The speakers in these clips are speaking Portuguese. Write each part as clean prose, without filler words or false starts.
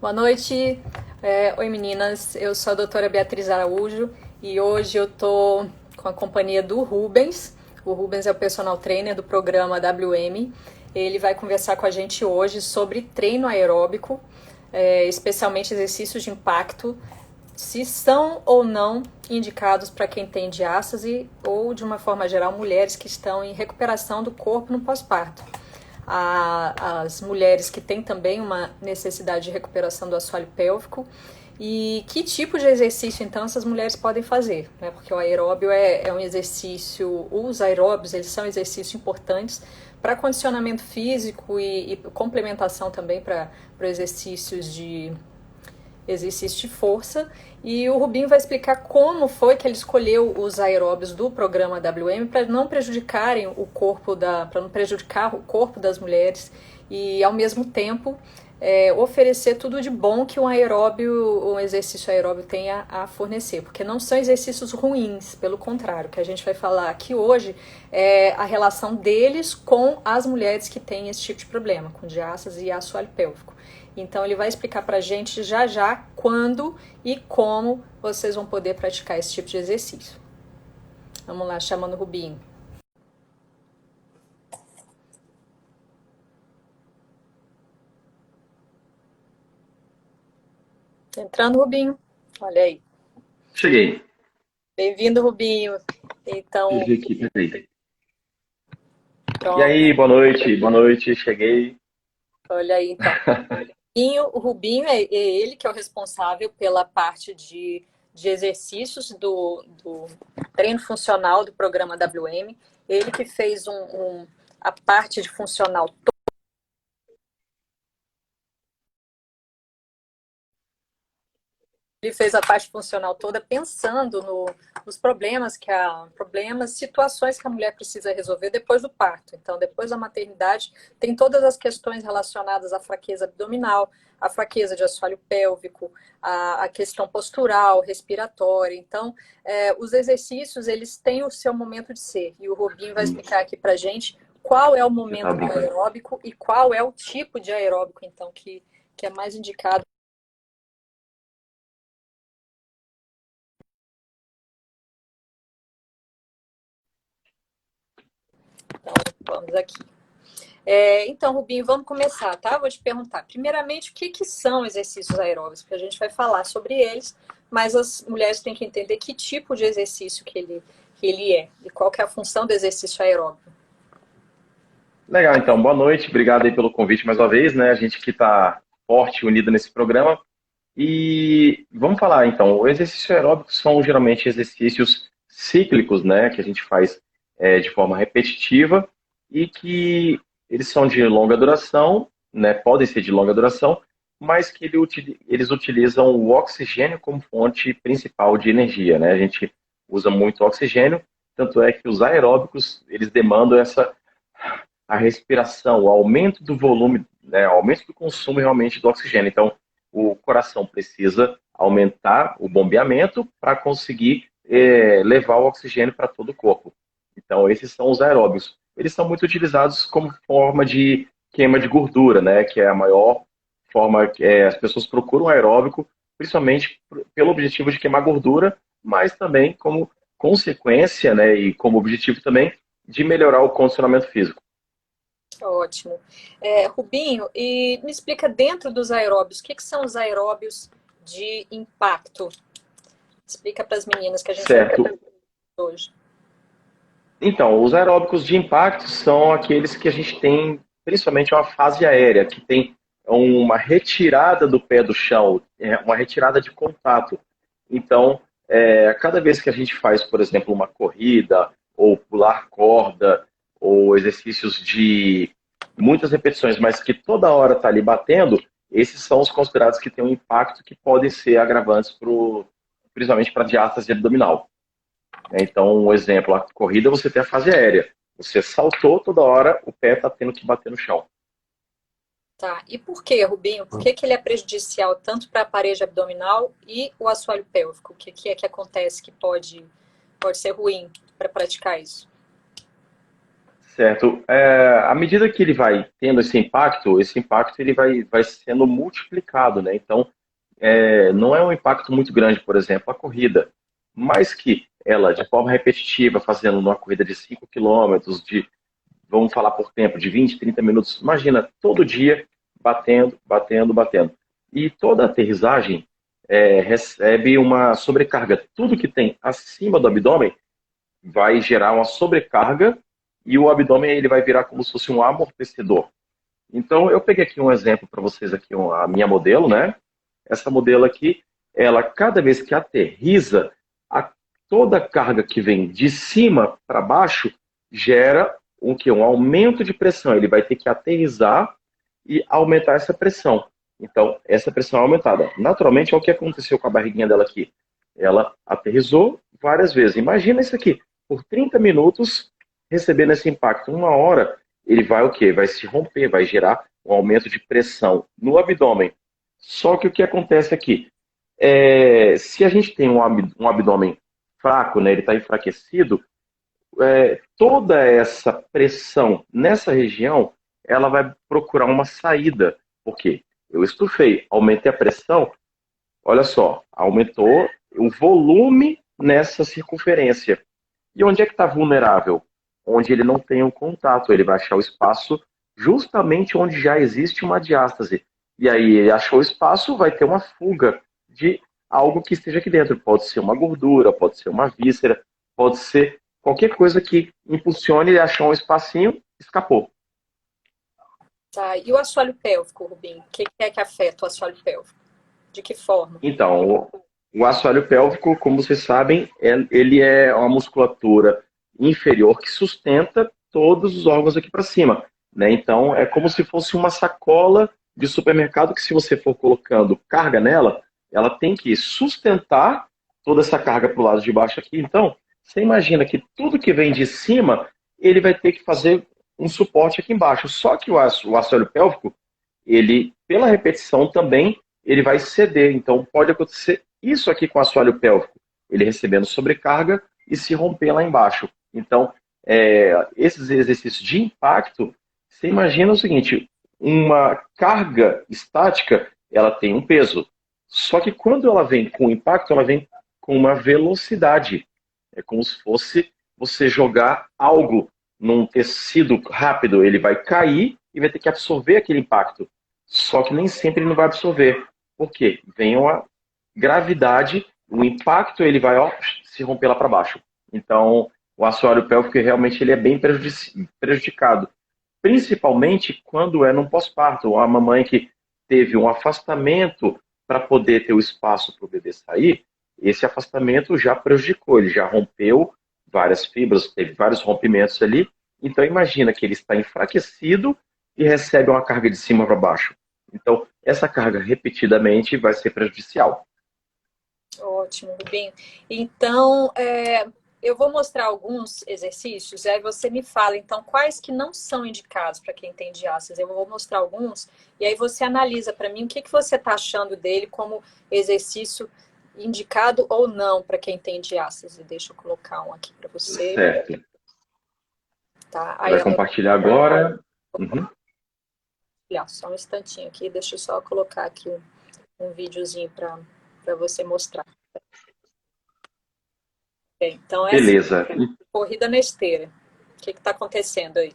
Boa noite. Oi meninas, eu sou a doutora Beatriz Araújo e hoje eu tô com a companhia do Rubens. O Rubens é o personal trainer do programa WM. Ele vai conversar com a gente hoje sobre treino aeróbico, especialmente exercícios de impacto, se são ou não indicados para quem tem diástase ou, de uma forma geral, mulheres que estão em recuperação do corpo no pós-parto. As mulheres que têm também uma necessidade de recuperação do assoalho pélvico e que tipo de exercício então essas mulheres podem fazer, né? Porque o aeróbio é um exercício, os aeróbios eles são exercícios importantes para condicionamento físico e complementação também para exercícios de força, e o Rubinho vai explicar como foi que ele escolheu os aeróbios do programa WM para não prejudicarem o corpo para não prejudicar o corpo das mulheres e ao mesmo tempo oferecer tudo de bom que um exercício aeróbio tem a fornecer, porque não são exercícios ruins, pelo contrário, o que a gente vai falar aqui hoje é a relação deles com as mulheres que têm esse tipo de problema, com diástase e assoalho pélvico. Então ele vai explicar pra gente já já quando e como vocês vão poder praticar esse tipo de exercício. Vamos lá, chamando o Rubinho. Entrando, Rubinho. Olha aí. Cheguei. Bem-vindo, Rubinho. Deixa eu Então, ver aqui, peraí. E pronto. aí, boa noite, cheguei. Olha aí, então. O Rubinho é ele que é o responsável pela parte de exercícios do treino funcional do programa WM. Ele que fez a parte de funcional. Ele fez a parte funcional toda pensando nos situações que a mulher precisa resolver depois do parto. Então, depois da maternidade, tem todas as questões relacionadas à fraqueza abdominal, à fraqueza de assoalho pélvico, a questão postural, respiratória. Então, os exercícios, eles têm o seu momento de ser. E o Rubinho vai explicar aqui pra gente qual é o Já tá momento do abrindo. aeróbico e qual é o tipo de aeróbico, então, que é mais indicado. Então, vamos aqui. Então, Rubinho, vamos começar, tá? Vou te perguntar. Primeiramente, o que são exercícios aeróbicos? Porque a gente vai falar sobre eles, mas as mulheres têm que entender que tipo de exercício que ele é e qual que é a função do exercício aeróbico. Legal, então, boa noite, obrigado aí pelo convite mais uma vez, né? A gente que está forte, unido nesse programa. E vamos falar, então, o exercício aeróbico são geralmente exercícios cíclicos, né? Que a gente faz de forma repetitiva e que eles são de longa duração, né? Podem ser de longa duração, mas que eles utilizam o oxigênio como fonte principal de energia, né? A gente usa muito oxigênio, tanto é que os aeróbicos, eles demandam a respiração, o aumento do volume, né, o aumento do consumo realmente do oxigênio. Então, o coração precisa aumentar o bombeamento para conseguir levar o oxigênio para todo o corpo. Então, esses são os aeróbios. Eles são muito utilizados como forma de queima de gordura, né, que é a maior forma que as pessoas procuram aeróbico, principalmente pelo objetivo de queimar gordura, mas também como consequência, né, e como objetivo também de melhorar o condicionamento físico. Ótimo. Rubinho, e me explica dentro dos aeróbios, o que são os aeróbios de impacto? Explica para as meninas que a gente vai Certo. falar hoje. Então, os aeróbicos de impacto são aqueles que a gente tem, principalmente uma fase aérea, que tem uma retirada do pé do chão, uma retirada de contato. Então, cada vez que a gente faz, por exemplo, uma corrida, ou pular corda, ou exercícios de muitas repetições, mas que toda hora está ali batendo, esses são os considerados que têm um impacto que podem ser agravantes principalmente para diástase abdominal. Então, um exemplo, a corrida você tem a fase aérea. Você saltou toda hora, o pé está tendo que bater no chão. Tá. E por que, Rubinho? Por que ele é prejudicial tanto para a parede abdominal e o assoalho pélvico? O que é que acontece que pode ser ruim para praticar isso? Certo. À medida que ele vai tendo esse impacto ele vai sendo multiplicado, né? Então, não é um impacto muito grande, por exemplo, a corrida, mas que ela, de forma repetitiva, fazendo uma corrida de 5 quilômetros, vamos falar por tempo, de 20, 30 minutos, imagina, todo dia, batendo, batendo, batendo. E toda aterrissagem recebe uma sobrecarga. Tudo que tem acima do abdômen vai gerar uma sobrecarga e o abdômen ele vai virar como se fosse um amortecedor. Então, eu peguei aqui um exemplo para vocês, aqui, a minha modelo, né? Essa modelo aqui, ela, cada vez que aterriza, a, toda a carga que vem de cima para baixo gera um, quê? Um aumento de pressão. Ele vai ter que aterrissar e aumentar essa pressão. Então, essa pressão é aumentada. Naturalmente, é o que aconteceu com a barriguinha dela aqui. Ela aterrissou várias vezes. Imagina isso aqui, por 30 minutos, recebendo esse impacto. Uma hora, ele vai o quê? Vai se romper, vai gerar um aumento de pressão no abdômen. Só que o que acontece aqui? Se a gente tem um abdômen fraco, né, ele está enfraquecido, toda essa pressão nessa região, ela vai procurar uma saída. Por quê? Eu estufei, aumentei a pressão, olha só, aumentou o volume nessa circunferência. E onde é que está vulnerável? Onde ele não tem um contato, ele vai achar o espaço justamente onde já existe uma diástase. E aí ele achou o espaço, vai ter uma fuga de algo que esteja aqui dentro. Pode ser uma gordura, pode ser uma víscera, pode ser qualquer coisa que impulsione ele achar um espacinho, escapou. Tá. E o assoalho pélvico, Rubim? O que é que afeta o assoalho pélvico? De que forma? Então, o assoalho pélvico, como vocês sabem, ele é uma musculatura inferior que sustenta todos os órgãos aqui para cima, né? Então, é como se fosse uma sacola de supermercado que, se você for colocando carga nela, ela tem que sustentar toda essa carga para o lado de baixo aqui. Então, você imagina que tudo que vem de cima, ele vai ter que fazer um suporte aqui embaixo. Só que o assoalho pélvico, ele, pela repetição também, ele vai ceder. Então, pode acontecer isso aqui com o assoalho pélvico, ele recebendo sobrecarga e se romper lá embaixo. Então, esses exercícios de impacto, você imagina o seguinte, uma carga estática, ela tem um peso. Só que quando ela vem com impacto, ela vem com uma velocidade. É como se fosse você jogar algo num tecido rápido, ele vai cair e vai ter que absorver aquele impacto. Só que nem sempre ele não vai absorver. Por quê? Vem uma gravidade, o impacto ele vai se romper lá para baixo. Então, o assoalho pélvico realmente ele é bem prejudicado. Principalmente quando é num pós-parto. A mamãe que teve um afastamento para poder ter o espaço para o bebê sair, esse afastamento já prejudicou, ele já rompeu várias fibras, teve vários rompimentos ali. Então, imagina que ele está enfraquecido e recebe uma carga de cima para baixo. Então, essa carga repetidamente vai ser prejudicial. Ótimo, Rubinho. Então, eu vou mostrar alguns exercícios, aí você me fala, então, quais que não são indicados para quem tem diástase. Eu vou mostrar alguns, e aí você analisa para mim o que você está achando dele como exercício indicado ou não para quem tem diástase. Deixa eu colocar um aqui para você. Certo. Tá, aí vai compartilhar agora. Uhum. Só um instantinho aqui, deixa eu só colocar aqui um videozinho para você mostrar. Bem, então, beleza. Corrida na esteira. O que está acontecendo aí?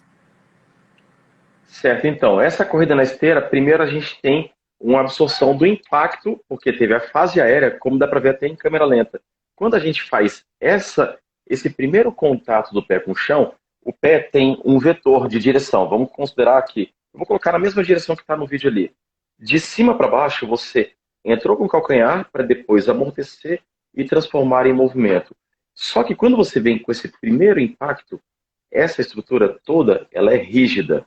Certo, então, essa corrida na esteira, primeiro a gente tem uma absorção do impacto, porque teve a fase aérea, como dá para ver até em câmera lenta. Quando a gente faz esse primeiro contato do pé com o chão, o pé tem um vetor de direção. Vamos considerar que, eu vou colocar na mesma direção que está no vídeo ali. De cima para baixo, você entrou com o calcanhar para depois amortecer e transformar em movimento. Só que quando você vem com esse primeiro impacto, essa estrutura toda, ela é rígida.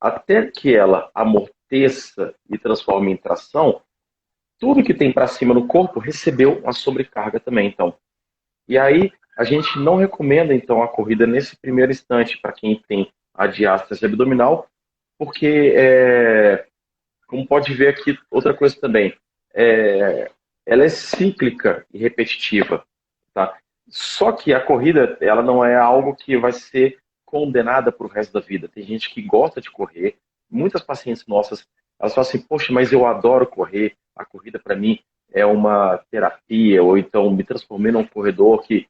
Até que ela amorteça e transforme em tração, tudo que tem para cima no corpo recebeu uma sobrecarga também, então. E aí, a gente não recomenda, então, a corrida nesse primeiro instante para quem tem a diástase abdominal, porque, como pode ver aqui, outra coisa também, ela é cíclica e repetitiva, tá? Só que a corrida, ela não é algo que vai ser condenada para o resto da vida. Tem gente que gosta de correr. Muitas pacientes nossas, elas falam assim, poxa, mas eu adoro correr. A corrida para mim é uma terapia, ou então me transformei num corredor que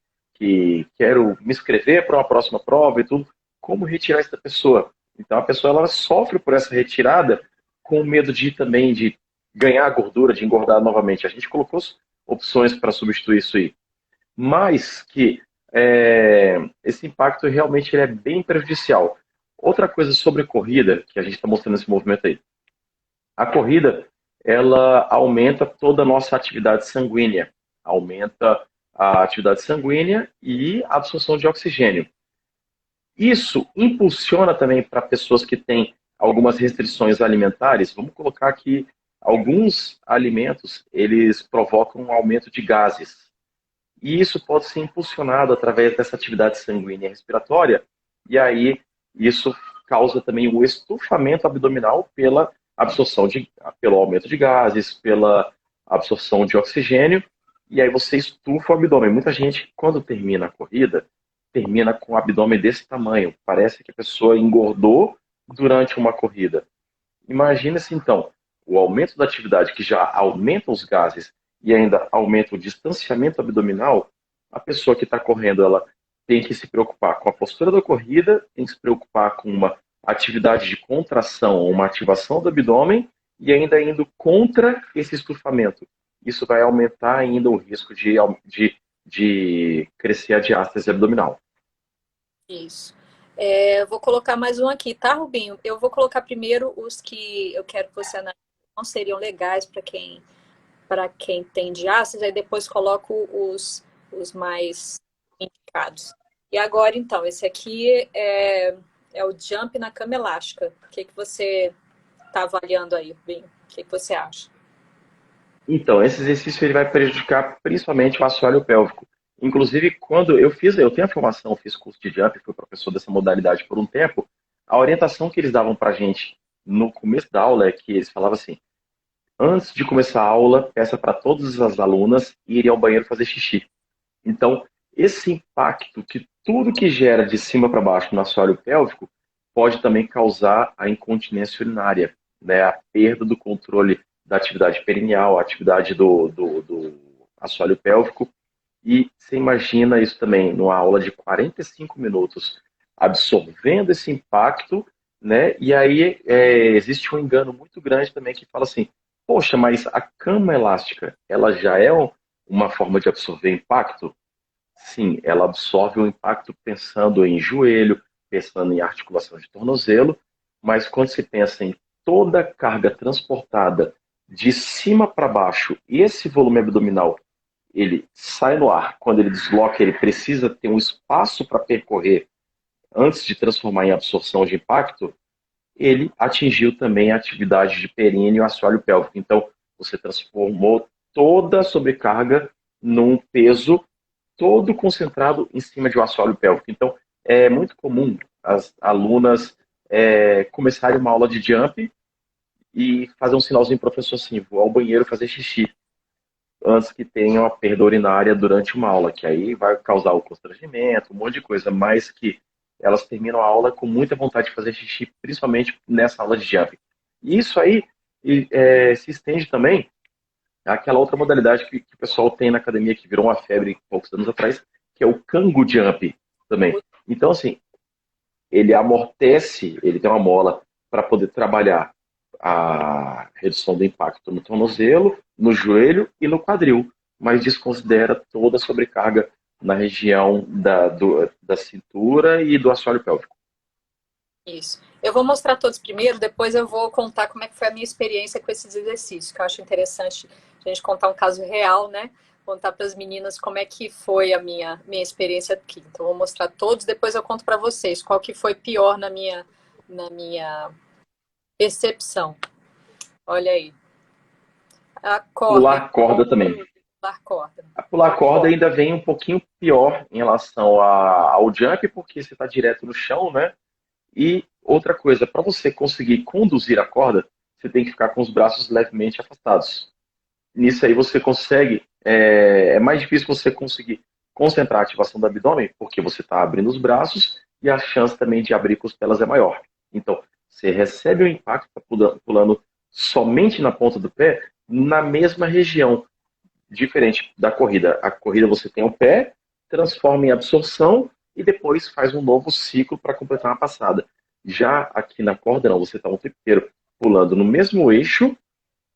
quero me inscrever para uma próxima prova e tudo. Como retirar essa pessoa? Então a pessoa ela sofre por essa retirada com medo de também de ganhar gordura, de engordar novamente. A gente colocou opções para substituir isso aí. Mas que esse impacto realmente ele é bem prejudicial. Outra coisa sobre a corrida, que a gente está mostrando esse movimento aí. A corrida, ela aumenta toda a nossa atividade sanguínea. Aumenta a atividade sanguínea e a absorção de oxigênio. Isso impulsiona também para pessoas que têm algumas restrições alimentares. Vamos colocar que alguns alimentos, eles provocam um aumento de gases. E isso pode ser impulsionado através dessa atividade sanguínea e respiratória. E aí, isso causa também o estufamento abdominal pelo aumento de gases, pela absorção de oxigênio. E aí você estufa o abdômen. Muita gente, quando termina a corrida, termina com o abdômen desse tamanho. Parece que a pessoa engordou durante uma corrida. Imagina-se, então, o aumento da atividade que já aumenta os gases e ainda aumenta o distanciamento abdominal. A pessoa que está correndo, ela tem que se preocupar com a postura da corrida, tem que se preocupar com uma atividade de contração, uma ativação do abdômen e ainda indo contra esse estufamento. Isso vai aumentar ainda o risco de crescer a diástase abdominal. Isso. Vou colocar mais um aqui, tá, Rubinho? Eu vou colocar primeiro os que eu quero que você analise, não seriam legais para quem tem diástase, aí depois coloco os mais indicados. E agora, então, esse aqui é o jump na cama elástica. O que você está avaliando aí, Rubinho? O que você acha? Então, esse exercício ele vai prejudicar principalmente o assoalho pélvico. Inclusive, quando eu tenho a formação, fiz curso de jump, fui professor dessa modalidade por um tempo, a orientação que eles davam pra gente no começo da aula é que eles falavam assim, antes de começar a aula, peça para todas as alunas irem ao banheiro fazer xixi. Então, esse impacto que tudo que gera de cima para baixo no assoalho pélvico pode também causar a incontinência urinária, né? A perda do controle da atividade perineal, a atividade do assoalho pélvico. E você imagina isso também numa aula de 45 minutos, absorvendo esse impacto, né? E aí existe um engano muito grande também que fala assim, poxa, mas a cama elástica, ela já é uma forma de absorver impacto? Sim, ela absorve o impacto pensando em joelho, pensando em articulação de tornozelo, mas quando se pensa em toda a carga transportada de cima para baixo, esse volume abdominal, ele sai no ar, quando ele desloca, ele precisa ter um espaço para percorrer antes de transformar em absorção de impacto, ele atingiu também a atividade de períneo e assoalho pélvico. Então, você transformou toda a sobrecarga num peso todo concentrado em cima de um assoalho pélvico. Então, é muito comum as alunas começarem uma aula de jump e fazer um sinalzinho pro professor assim, vou ao banheiro fazer xixi, antes que tenha uma perda urinária durante uma aula, que aí vai causar o constrangimento, um monte de coisa, mas que elas terminam a aula com muita vontade de fazer xixi, principalmente nessa aula de jump. E isso aí se estende também àquela outra modalidade que o pessoal tem na academia, que virou uma febre poucos anos atrás, que é o Kangoo Jump também. Então, assim, ele amortece, ele tem uma mola para poder trabalhar a redução do impacto no tornozelo, no joelho e no quadril, mas desconsidera toda a sobrecarga na região da cintura e do assoalho pélvico. Isso. Eu vou mostrar todos primeiro, depois eu vou contar como é que foi a minha experiência com esses exercícios, que eu acho interessante a gente contar um caso real, né? Contar para as meninas como é que foi a minha experiência aqui. Então, eu vou mostrar todos, depois eu conto para vocês qual que foi pior na minha percepção. Olha aí. A corda. Pular corda também. Pular corda. A pular corda ainda vem um pouquinho pior em relação ao jump, porque você está direto no chão, né? E outra coisa, para você conseguir conduzir a corda, você tem que ficar com os braços levemente afastados. Nisso aí você consegue, é mais difícil você conseguir concentrar a ativação do abdômen, porque você está abrindo os braços e a chance também de abrir costelas é maior. Então, você recebe o impacto tá pulando somente na ponta do pé, na mesma região, diferente da corrida. A corrida você tem o pé, transforma em absorção e depois faz um novo ciclo para completar uma passada. Já aqui na corda, não, você está o tempo inteiro pulando no mesmo eixo,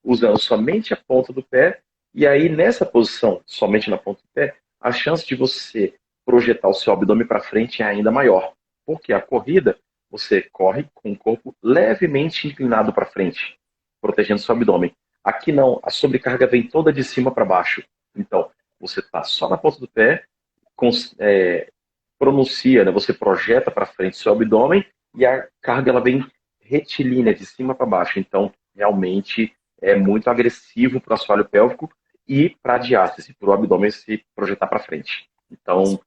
usando somente a ponta do pé, e aí nessa posição, somente na ponta do pé, a chance de você projetar o seu abdômen para frente é ainda maior. Porque a corrida, você corre com o corpo levemente inclinado para frente, protegendo seu abdômen. Aqui não, a sobrecarga vem toda de cima para baixo. Então, você está só na ponta do pé, pronuncia, né, você projeta para frente seu abdômen e a carga ela vem retilínea, de cima para baixo. Então, realmente é muito agressivo para o assoalho pélvico e para a diástase, para o abdômen se projetar para frente. Então,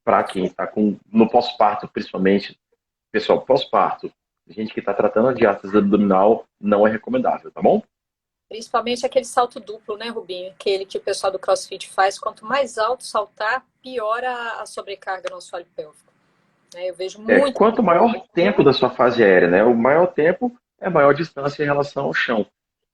para quem está no pós-parto, principalmente, pessoal, pós-parto, gente que está tratando a diástase abdominal, não é recomendável, tá bom? Principalmente aquele salto duplo, né, Rubinho? Aquele que o pessoal do CrossFit faz. Quanto mais alto saltar, pior a sobrecarga no assoalho pélvico. Eu vejo muito. Quanto maior tempo da sua fase aérea, né? O maior tempo é a maior distância em relação ao chão.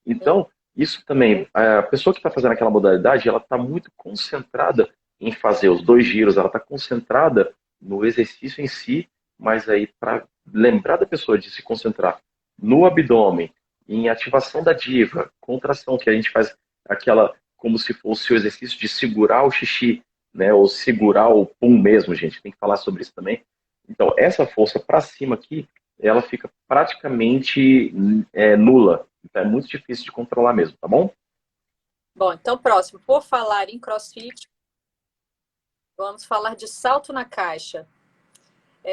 Então, isso também, a pessoa que está fazendo aquela modalidade, ela está muito concentrada em fazer os 2 giros, ela está concentrada no exercício em si, mas aí para lembrar da pessoa de se concentrar no abdômen, em ativação da diva, contração, que a gente faz aquela como se fosse o exercício de segurar o xixi, né? Ou segurar o pum mesmo, gente. Tem que falar sobre isso também. Então, essa força para cima aqui, ela fica praticamente nula. Então, é muito difícil de controlar mesmo, tá bom? Bom, então próximo. Por falar em CrossFit, vamos falar de salto na caixa.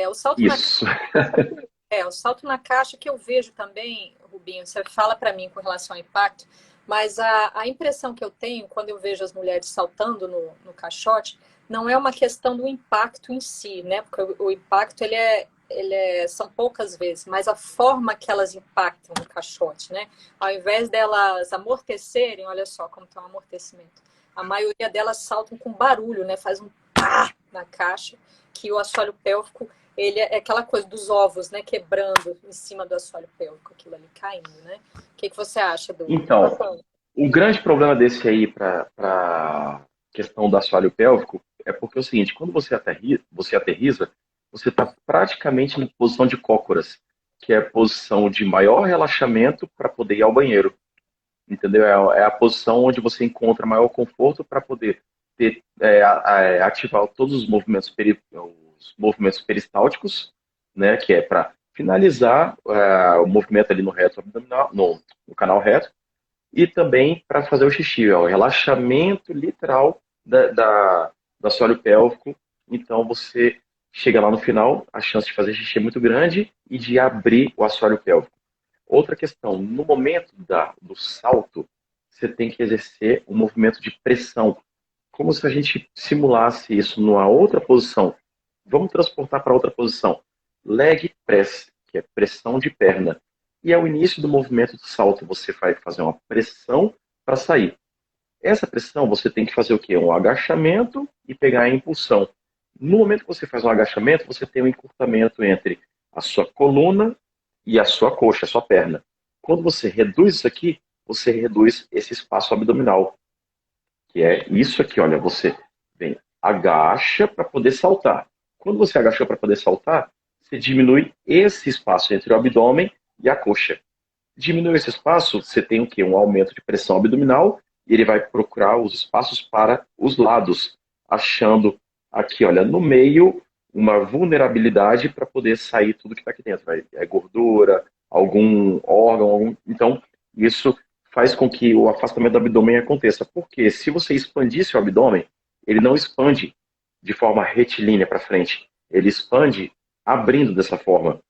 O salto na Isso. o salto na caixa que eu vejo também, Rubinho, você fala para mim com relação ao impacto, mas a impressão que eu tenho quando eu vejo as mulheres saltando no caixote não é uma questão do impacto em si, né? Porque o impacto são poucas vezes, mas a forma que elas impactam no caixote, né? Ao invés delas amortecerem, olha só como está o amortecimento. A maioria delas saltam com barulho, né? Faz um pá na caixa, que o assoalho pélvico ele é aquela coisa dos ovos, né, quebrando em cima do assoalho pélvico, aquilo ali caindo, né? O que você acha do... Então, o grande problema desse aí para questão do assoalho pélvico é porque é o seguinte, quando você aterriza, você está praticamente na posição de cócoras, que é a posição de maior relaxamento para poder ir ao banheiro. Entendeu? É a posição onde você encontra maior conforto para poder ativar todos os movimentos peristálticos, né, que é para finalizar o movimento ali no reto abdominal, no canal reto, e também para fazer o xixi, o relaxamento literal do assoalho pélvico. Então você chega lá no final, a chance de fazer xixi é muito grande e de abrir o assoalho pélvico. Outra questão, no momento do salto, você tem que exercer um movimento de pressão, como se a gente simulasse isso numa outra posição. Vamos transportar para outra posição. Leg press, que é pressão de perna. E ao início do movimento do salto, você vai fazer uma pressão para sair. Essa pressão, você tem que fazer o quê? Um agachamento e pegar a impulsão. No momento que você faz um agachamento, você tem um encurtamento entre a sua coluna e a sua coxa, a sua perna. Quando você reduz isso aqui, você reduz esse espaço abdominal, que é isso aqui, olha, você vem, agacha para poder saltar. Quando você agachou para poder saltar, você diminui esse espaço entre o abdômen e a coxa. Diminui esse espaço, você tem o quê? Um aumento de pressão abdominal, e ele vai procurar os espaços para os lados, achando aqui, olha, no meio, uma vulnerabilidade para poder sair tudo que está aqui dentro. É gordura, algum órgão, então isso faz com que o afastamento do abdômen aconteça. Porque se você expandir seu abdômen, ele não expande de forma retilínea para frente, ele expande abrindo dessa forma.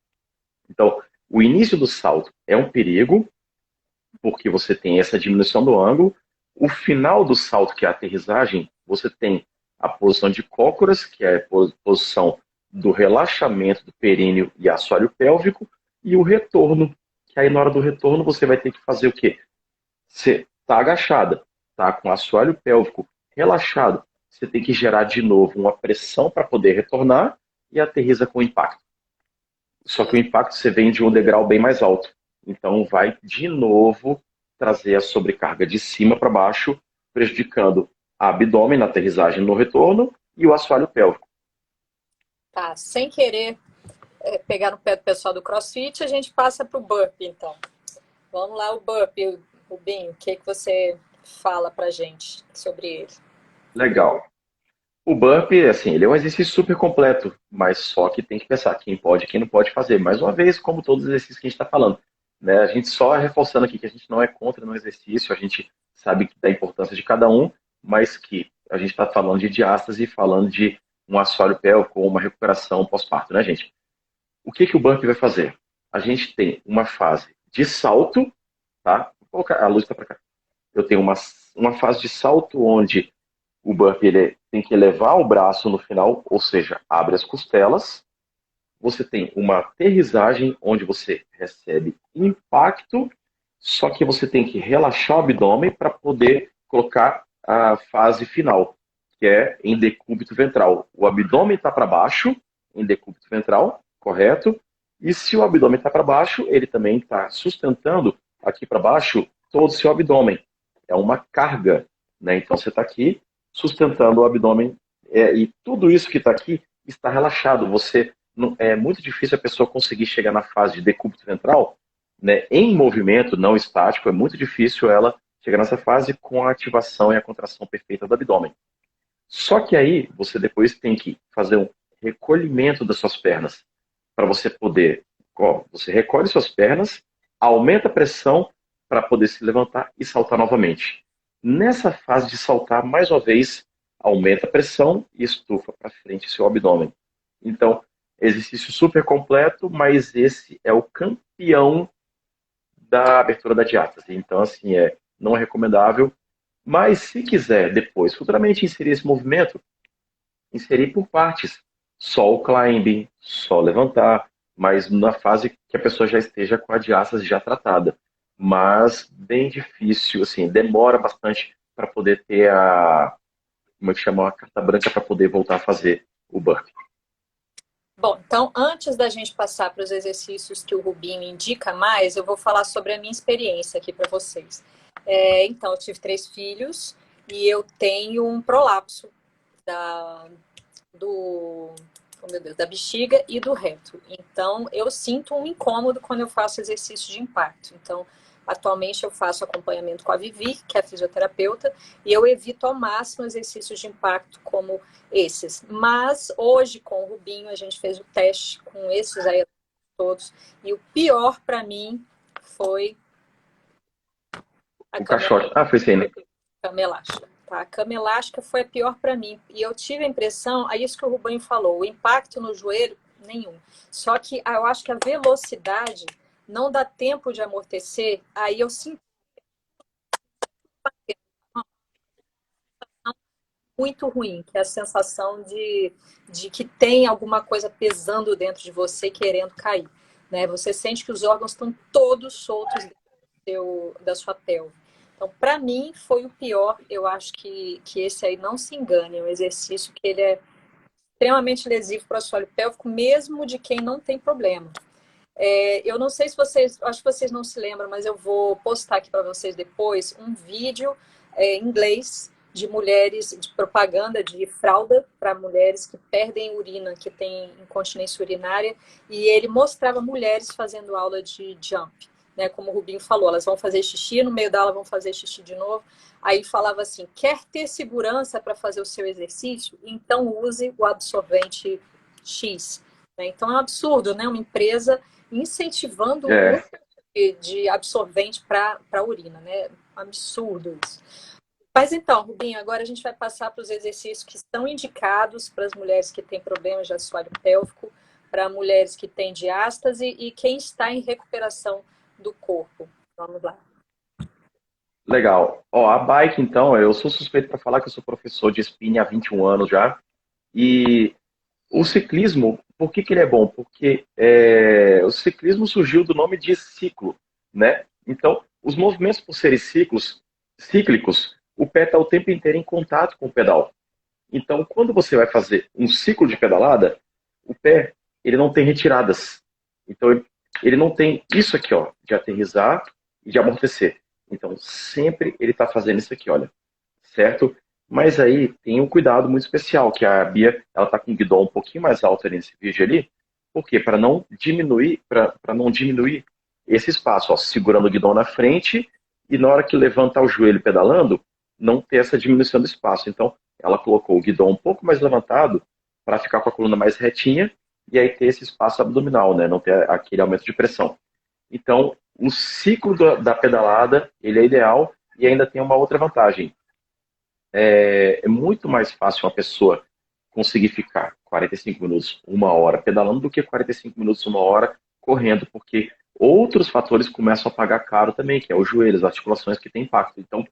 Então, o início do salto é um perigo, porque você tem essa diminuição do ângulo. O final do salto, que é a aterrissagem, você tem a posição de cócoras, que é a posição do relaxamento do períneo e assoalho pélvico, e o retorno, que aí na hora do retorno você vai ter que fazer o quê? Você está agachada, está com o assoalho pélvico relaxado, você tem que gerar de novo uma pressão para poder retornar e aterriza com impacto. Só que o impacto você vem de um degrau bem mais alto. Então vai de novo trazer a sobrecarga de cima para baixo, prejudicando a abdômen na aterrissagem no retorno e o assoalho pélvico. Tá, sem querer pegar no pé do pessoal do CrossFit, a gente passa para o burpee, então. Vamos lá, o burpee, Rubinho, o que você fala pra gente sobre ele? Legal. O burpee, assim, ele é um exercício super completo, mas só que tem que pensar quem pode e quem não pode fazer. Mais uma vez, como todos os exercícios que a gente está falando, né? A gente só reforçando aqui que a gente não é contra no exercício, a gente sabe da importância de cada um, mas que a gente está falando de diástase e falando de um assoalho pélvico ou uma recuperação pós-parto, né, gente? O que que o burpee vai fazer? A gente tem uma fase de salto, tá? Vou colocar a luz tá para cá. Eu tenho uma fase de salto onde o burpee ele tem que elevar o braço no final, ou seja, abre as costelas. Você tem uma aterrissagem onde você recebe impacto, só que você tem que relaxar o abdômen para poder colocar a fase final, que é em decúbito ventral. O abdômen está para baixo, em decúbito ventral, correto? E se o abdômen está para baixo, ele também está sustentando aqui para baixo todo o seu abdômen. É uma carga, né? Então você está aqui sustentando o abdômen e tudo isso que está aqui está relaxado. É muito difícil a pessoa conseguir chegar na fase de decúbito ventral, né, em movimento não estático, é muito difícil ela chegar nessa fase com a ativação e a contração perfeita do abdômen. Só que aí você depois tem que fazer um recolhimento das suas pernas para você poder, você recolhe suas pernas, aumenta a pressão para poder se levantar e saltar novamente. Nessa fase de saltar, mais uma vez, aumenta a pressão e estufa para frente seu abdômen. Então, exercício super completo, mas esse é o campeão da abertura da diátase. Então, assim, não é recomendável. Mas se quiser depois, futuramente, inserir esse movimento, inserir por partes. Só o climb, só levantar, mas na fase que a pessoa já esteja com a diástase já tratada. Mas bem difícil, assim, demora bastante para poder ter como é que chama, a carta branca para poder voltar a fazer o burpee. Bom, então antes da gente passar para os exercícios que o Rubinho indica mais, eu vou falar sobre a minha experiência aqui para vocês. Então, eu tive 3 filhos e eu tenho um prolapso do, oh meu Deus, da bexiga e do reto. Então, eu sinto um incômodo quando eu faço exercício de impacto. Então, atualmente eu faço acompanhamento com a Vivi, que é a fisioterapeuta, e eu evito ao máximo exercícios de impacto como esses. Mas hoje, com o Rubinho, a gente fez o teste com esses aí todos, e o pior para mim foi a O caixote. Ah, foi sim, né? cama elástica. Tá? A cama elástica foi a pior para mim. E eu tive a impressão, é isso que o Rubinho falou, o impacto no joelho, nenhum. Só que eu acho que a velocidade não dá tempo de amortecer, aí eu sinto muito ruim, que é a sensação de que tem alguma coisa pesando dentro de você querendo cair. Né? Você sente que os órgãos estão todos soltos da sua pelve. Então, para mim, foi o pior. Eu acho que esse aí não se engane. É um exercício que ele é extremamente lesivo para o assoalho pélvico, mesmo de quem não tem problema. Eu não sei se vocês, acho que vocês não se lembram, mas eu vou postar aqui para vocês depois um vídeo em inglês de mulheres, de propaganda de fralda para mulheres que perdem urina, que têm incontinência urinária, e ele mostrava mulheres fazendo aula de jump. Né, como o Rubinho falou, elas vão fazer xixi, no meio da aula vão fazer xixi de novo. Aí falava assim, quer ter segurança para fazer o seu exercício? Então use o absorvente X. Né? Então é um absurdo, né? Uma empresa incentivando o uso de absorvente para a urina, né? Absurdo isso. Mas então, Rubinho, agora a gente vai passar para os exercícios que estão indicados para as mulheres que têm problemas de assoalho pélvico, para mulheres que têm diástase e quem está em recuperação do corpo. Vamos lá. Legal. Ó, a bike, então, eu sou suspeito para falar que eu sou professor de spinning há 21 anos já. E o ciclismo, por que que ele é bom? Porque o ciclismo surgiu do nome de ciclo, né? Então, os movimentos, por serem cíclicos, o pé está o tempo inteiro em contato com o pedal. Então, quando você vai fazer um ciclo de pedalada, o pé ele não tem retiradas. Então, ele não tem isso aqui, ó, de aterrissar e de amortecer. Então, sempre ele está fazendo isso aqui, olha, certo? Mas aí tem um cuidado muito especial, que a Bia, ela está com o guidão um pouquinho mais alto ali nesse vídeo ali. Por quê? Para não diminuir esse espaço, ó, segurando o guidão na frente e na hora que levantar o joelho pedalando, não ter essa diminuição do espaço. Então, ela colocou o guidão um pouco mais levantado para ficar com a coluna mais retinha e aí ter esse espaço abdominal, né? Não ter aquele aumento de pressão. Então, o ciclo da pedalada, ele é ideal e ainda tem uma outra vantagem. É muito mais fácil uma pessoa conseguir ficar 45 minutos, uma hora pedalando do que 45 minutos, uma hora correndo, porque outros fatores começam a pagar caro também, que é os joelhos, as articulações que têm impacto. Então,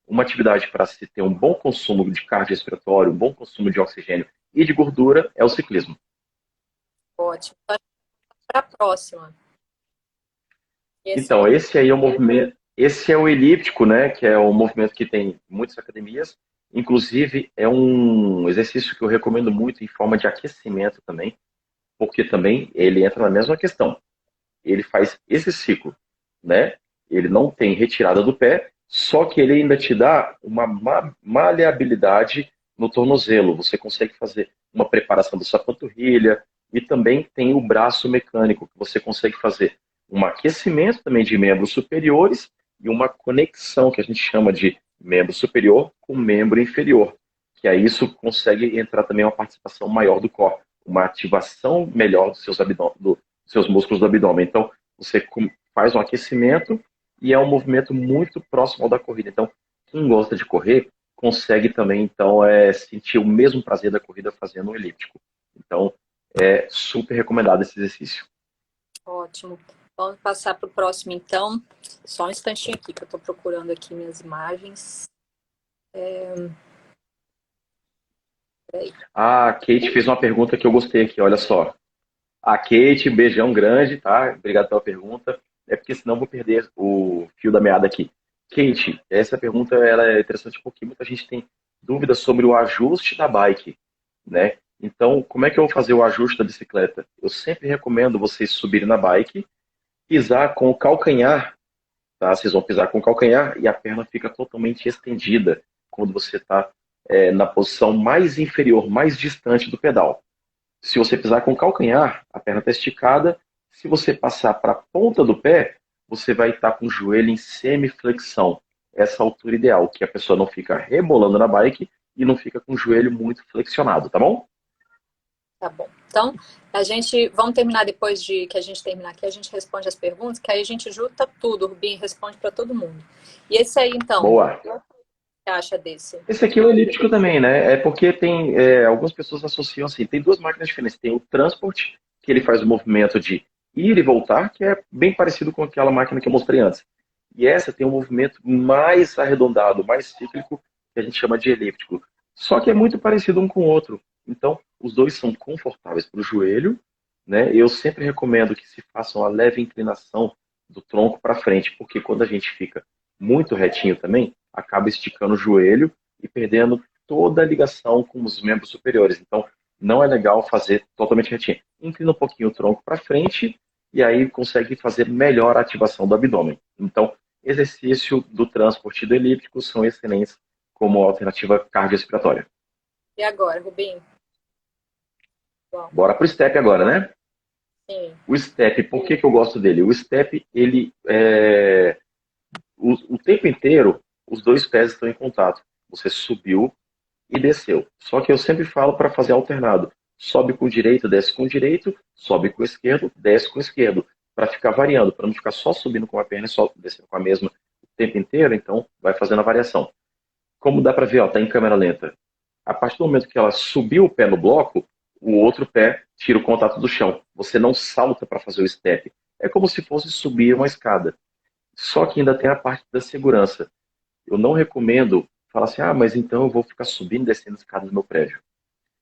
uma atividade para se ter um bom consumo de cardio respiratório, um bom consumo de oxigênio e de gordura é o ciclismo. Ótimo. Para a próxima. Então, esse aí é o movimento, esse é o elíptico, né, que é um movimento que tem em muitas academias. Inclusive, é um exercício que eu recomendo muito em forma de aquecimento também, porque também ele entra na mesma questão. Ele faz esse ciclo, né? Ele não tem retirada do pé, só que ele ainda te dá uma maleabilidade no tornozelo. Você consegue fazer uma preparação da sua panturrilha e também tem o braço mecânico, que você consegue fazer um aquecimento também de membros superiores e uma conexão que a gente chama de membro superior com membro inferior, que aí isso consegue entrar também uma participação maior do core, uma ativação melhor dos seus músculos do abdômen. Então, você faz um aquecimento e é um movimento muito próximo ao da corrida. Então, quem gosta de correr consegue também, então, sentir o mesmo prazer da corrida fazendo um elíptico. Então, é super recomendado esse exercício. Ótimo. Vamos passar para o próximo, então. Só um instantinho aqui, que eu estou procurando aqui minhas imagens. A Kate fez uma pergunta que eu gostei aqui, olha só. A Kate, beijão grande, tá? Obrigado pela pergunta. É porque senão eu vou perder o fio da meada aqui. Kate, essa pergunta ela é interessante porque muita gente tem dúvidas sobre o ajuste da bike, né? Então, como é que eu vou fazer o ajuste da bicicleta? Eu sempre recomendo vocês subirem na bike, pisar com o calcanhar, tá? Vocês vão pisar com o calcanhar e a perna fica totalmente estendida quando você está na posição mais inferior, mais distante do pedal. Se você pisar com o calcanhar, a perna está esticada. Se você passar para a ponta do pé, você vai estar com o joelho em semiflexão. Essa altura ideal, que a pessoa não fica rebolando na bike e não fica com o joelho muito flexionado, tá bom? Tá bom. Então, vamos terminar depois de que a gente terminar aqui, a gente responde as perguntas, que aí a gente junta tudo, o Rubinho responde para todo mundo. E esse aí, então, Boa. o que você acha desse? Esse aqui é o elíptico também, né? É porque tem algumas pessoas associam assim, tem duas máquinas diferentes. Tem o Transport, que ele faz o movimento de ir e voltar, que é bem parecido com aquela máquina que eu mostrei antes. E essa tem um movimento mais arredondado, mais cíclico, que a gente chama de elíptico. Só que é muito parecido um com o outro. Então, os dois são confortáveis para o joelho, né? Eu sempre recomendo que se faça uma leve inclinação do tronco para frente, porque quando a gente fica muito retinho também, acaba esticando o joelho e perdendo toda a ligação com os membros superiores. Então, não é legal fazer totalmente retinho. Inclina um pouquinho o tronco para frente e aí consegue fazer melhor a ativação do abdômen. Então, exercício do transporte do elíptico são excelentes como alternativa cardiorrespiratória. E agora, Rubinho? Bora pro step agora, né? Sim. O step, por que eu gosto dele? O step, ele o tempo inteiro, os dois pés estão em contato. Você subiu e desceu. Só que eu sempre falo para fazer alternado. Sobe com o direito, desce com o direito, sobe com o esquerdo, desce com o esquerdo. Para ficar variando, para não ficar só subindo com uma perna e só descendo com a mesma o tempo inteiro, então vai fazendo a variação. Como dá para ver, ó, tá em câmera lenta. A partir do momento que ela subiu o pé no bloco, o outro pé tira o contato do chão. Você não salta para fazer o step. É como se fosse subir uma escada. Só que ainda tem a parte da segurança. Eu não recomendo falar assim, mas então eu vou ficar subindo e descendo escada do meu prédio.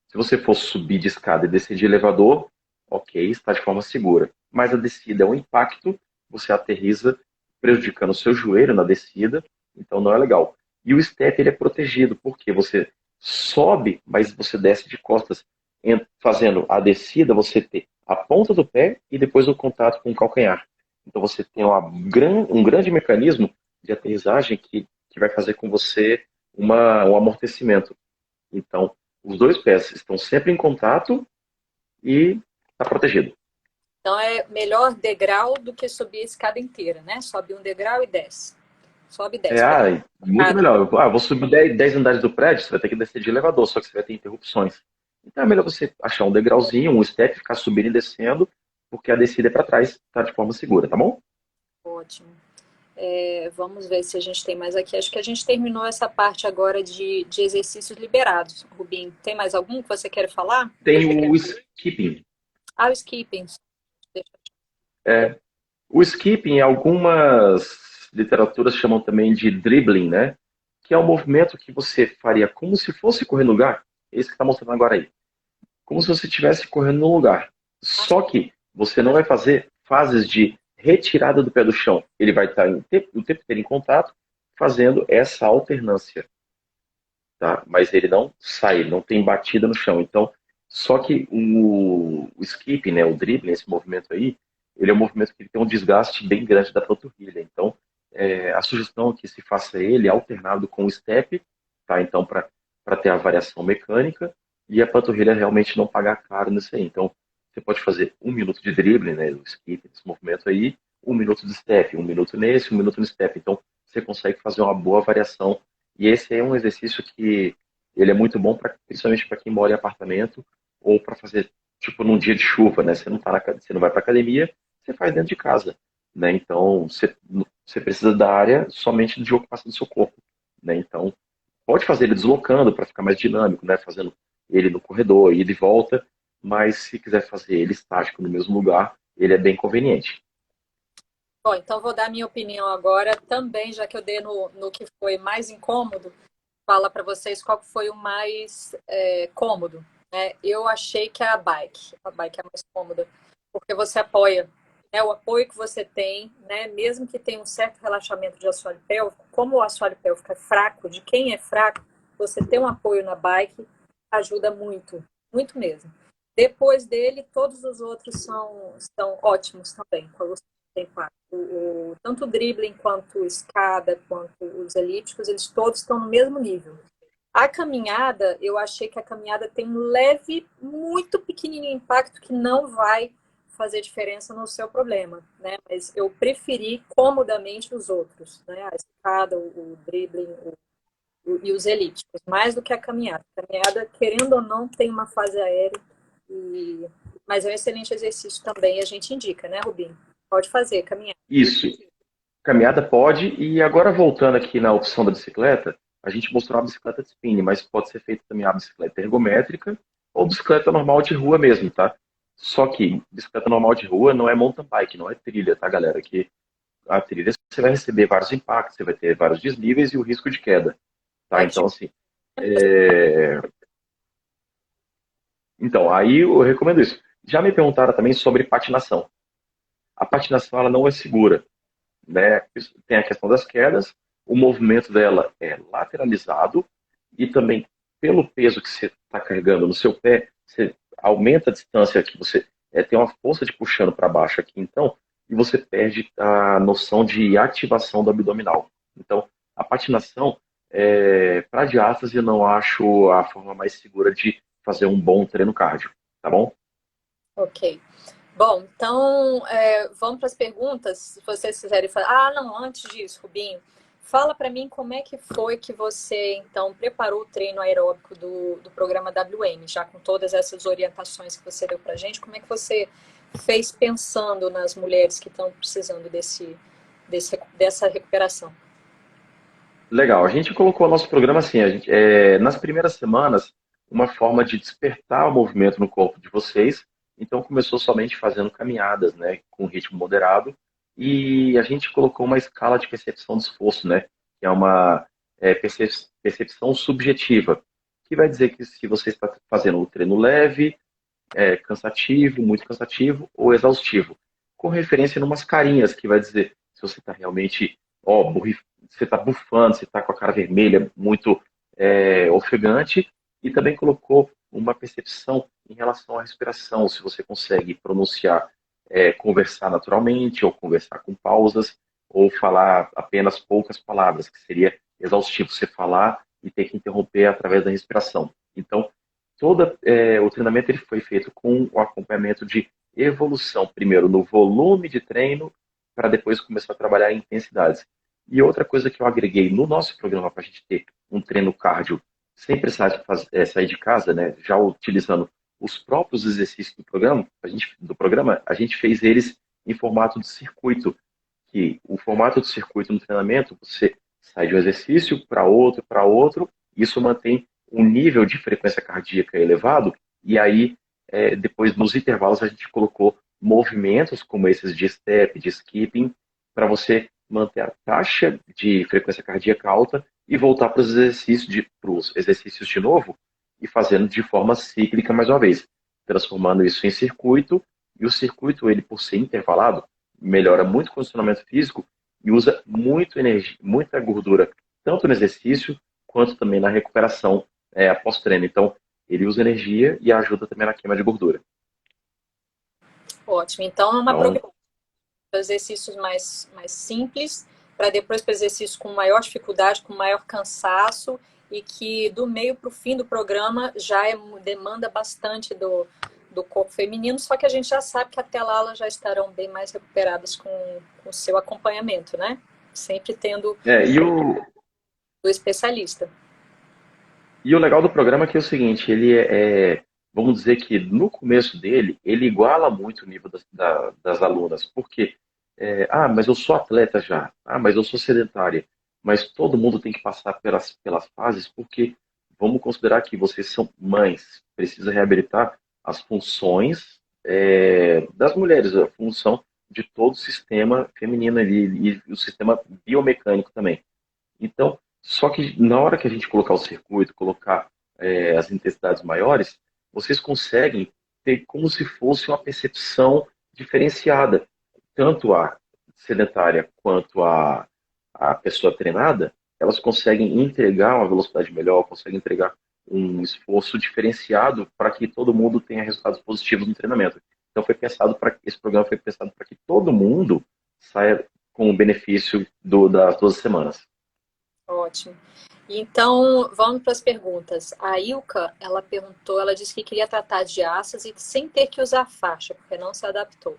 Se você for subir de escada e descer de elevador, ok, está de forma segura. Mas a descida é um impacto, você aterriza, prejudicando o seu joelho na descida, então não é legal. E o step ele é protegido, porque você sobe, mas você desce de costas. fazendo a descida, você ter a ponta do pé e depois o contato com o calcanhar. Então você tem um grande mecanismo de aterrissagem que vai fazer com você um amortecimento. Então, os dois pés estão sempre em contato e está protegido. Então é melhor degrau do que subir a escada inteira, né? Sobe um degrau e desce. Sobe e desce. Muito melhor. Eu vou subir 10 andares do prédio, você vai ter que descer de elevador, só que você vai ter interrupções. Então é melhor você achar um degrauzinho, um step, ficar subindo e descendo, porque a descida é para trás, tá de forma segura, tá bom? Ótimo. Vamos ver se a gente tem mais aqui. Acho que a gente terminou essa parte agora de exercícios liberados. Rubinho, tem mais algum que você quer falar? Tem o skipping. O skipping. O skipping, algumas literaturas chamam também de dribbling, né? Que é um movimento que você faria como se fosse correr no lugar. Esse que está mostrando agora aí. Como se você estivesse correndo no lugar. Só que você não vai fazer fases de retirada do pé do chão. Ele vai estar o tempo inteiro em contato, fazendo essa alternância. Tá? Mas ele não sai, ele não tem batida no chão. Então, só que o skipping, né, o dribbling, esse movimento aí, ele é um movimento que tem um desgaste bem grande da panturrilha. Então, a sugestão é que se faça ele alternado com o step, tá? Então, para ter a variação mecânica e a panturrilha realmente não pagar caro nisso aí. Então, você pode fazer 1 minuto de dribbling, né, o skipping, esse movimento aí, 1 minuto de step, 1 minuto nesse, 1 minuto no step. Então, você consegue fazer uma boa variação. E esse é um exercício que ele é muito bom, principalmente para quem mora em apartamento ou para fazer, tipo, num dia de chuva, né? Você não vai para academia, você faz dentro de casa, né? Então, você precisa da área somente de ocupação do seu corpo, né? Então, pode fazer ele deslocando para ficar mais dinâmico, né? Fazendo ele no corredor, ida e volta, mas se quiser fazer ele estático no mesmo lugar, ele é bem conveniente. Bom, então vou dar minha opinião agora também, já que eu dei no que foi mais incômodo, fala para vocês qual foi o mais cômodo. Né? Eu achei que a bike é mais cômoda, porque você apoia, né? O apoio que você tem, né? Mesmo que tenha um certo relaxamento de assoalho pélvico, como o assoalho pélvico é fraco, de quem é fraco, você ter um apoio na bike ajuda muito, muito mesmo. Depois dele, todos os outros são ótimos também, com a tem quatro. Tanto o dribbling quanto escada, quanto os elípticos, eles todos estão no mesmo nível. A caminhada, eu achei que a caminhada tem um leve, muito pequenininho impacto que não vai fazer diferença no seu problema, né? Mas eu preferi comodamente os outros, né? A escada, o dribbling e os elípticos, mais do que a caminhada. A caminhada, querendo ou não, tem uma fase aérea, mas é um excelente exercício também, a gente indica, né, Rubinho? Pode fazer, caminhada. Isso. Caminhada pode, e agora voltando aqui na opção da bicicleta, a gente mostrou a bicicleta de spinning, mas pode ser feita também a bicicleta ergométrica ou bicicleta normal de rua mesmo, tá? Só que bicicleta normal de rua não é mountain bike, não é trilha, tá, galera? Que a trilha você vai receber vários impactos, você vai ter vários desníveis e o risco de queda, tá? Então, assim, é... então, aí eu recomendo isso. Já me perguntaram também sobre patinação. A patinação, ela não é segura, né? Tem a questão das quedas, o movimento dela é lateralizado e também pelo peso que você está carregando no seu pé, você aumenta a distância que você tem uma força de puxando para baixo aqui, então, e você perde a noção de ativação do abdominal. Então, a patinação, para diástase, eu não acho a forma mais segura de fazer um bom treino cardio, tá bom? Ok. Bom, então vamos para as perguntas. Se vocês quiserem falar. Ah, não, antes disso, Rubinho, fala para mim como é que foi que você, então, preparou o treino aeróbico do programa WM, já com todas essas orientações que você deu para a gente. Como é que você fez pensando nas mulheres que estão precisando dessa recuperação? Legal, a gente colocou o nosso programa assim, nas primeiras semanas, uma forma de despertar o movimento no corpo de vocês, então começou somente fazendo caminhadas, né, com ritmo moderado, e a gente colocou uma escala de percepção de esforço, né, que é uma percepção subjetiva, que vai dizer que se você está fazendo um treino leve, cansativo, muito cansativo ou exaustivo, com referência em umas carinhas, que vai dizer se você está realmente, ó, você está bufando, você está com a cara vermelha, muito ofegante, e também colocou uma percepção em relação à respiração, se você consegue pronunciar, conversar naturalmente, ou conversar com pausas, ou falar apenas poucas palavras, que seria exaustivo você falar e ter que interromper através da respiração. Então, o treinamento ele foi feito com o acompanhamento de evolução, primeiro no volume de treino, para depois começar a trabalhar em intensidades. E outra coisa que eu agreguei no nosso programa para a gente ter um treino cardio sem precisar sair de casa, né, já utilizando os próprios exercícios do programa, a gente fez eles em formato de circuito, que o formato de circuito no treinamento, você sai de um exercício para outro, isso mantém um nível de frequência cardíaca elevado, e aí, depois, nos intervalos, a gente colocou movimentos como esses de step, de skipping, para você manter a taxa de frequência cardíaca alta e voltar para os exercícios de novo e fazendo de forma cíclica mais uma vez, transformando isso em circuito, e o circuito, ele por ser intervalado, melhora muito o condicionamento físico e usa muito energia, muita gordura, tanto no exercício quanto também na recuperação após treino. Então, ele usa energia e ajuda também na queima de gordura. Ótimo. Então, é uma Então, programação de exercícios mais simples, para depois para exercícios com maior dificuldade, com maior cansaço, e que do meio para o fim do programa já demanda bastante do corpo feminino, só que a gente já sabe que até lá elas já estarão bem mais recuperadas com o seu acompanhamento, né? Sempre tendo e o especialista. o legal do programa é que é o seguinte, vamos dizer que no começo dele, ele iguala muito o nível das alunas, porque, mas eu sou atleta já, mas eu sou sedentária, mas todo mundo tem que passar pelas fases, porque vamos considerar que vocês são mães, precisa reabilitar as funções, das mulheres, a função de todo o sistema feminino ali, e o sistema biomecânico também. Então, só que na hora que a gente colocar o circuito, colocar as intensidades maiores, vocês conseguem ter como se fosse uma percepção diferenciada. Tanto a sedentária quanto a pessoa treinada, elas conseguem entregar uma velocidade melhor, conseguem entregar um esforço diferenciado para que todo mundo tenha resultados positivos no treinamento. Então, esse programa foi pensado para que todo mundo saia com o benefício das 12 semanas. Ótimo. Então, vamos para as perguntas. A Ilka, ela perguntou, ela disse que queria tratar de ácias e sem ter que usar faixa, porque não se adaptou.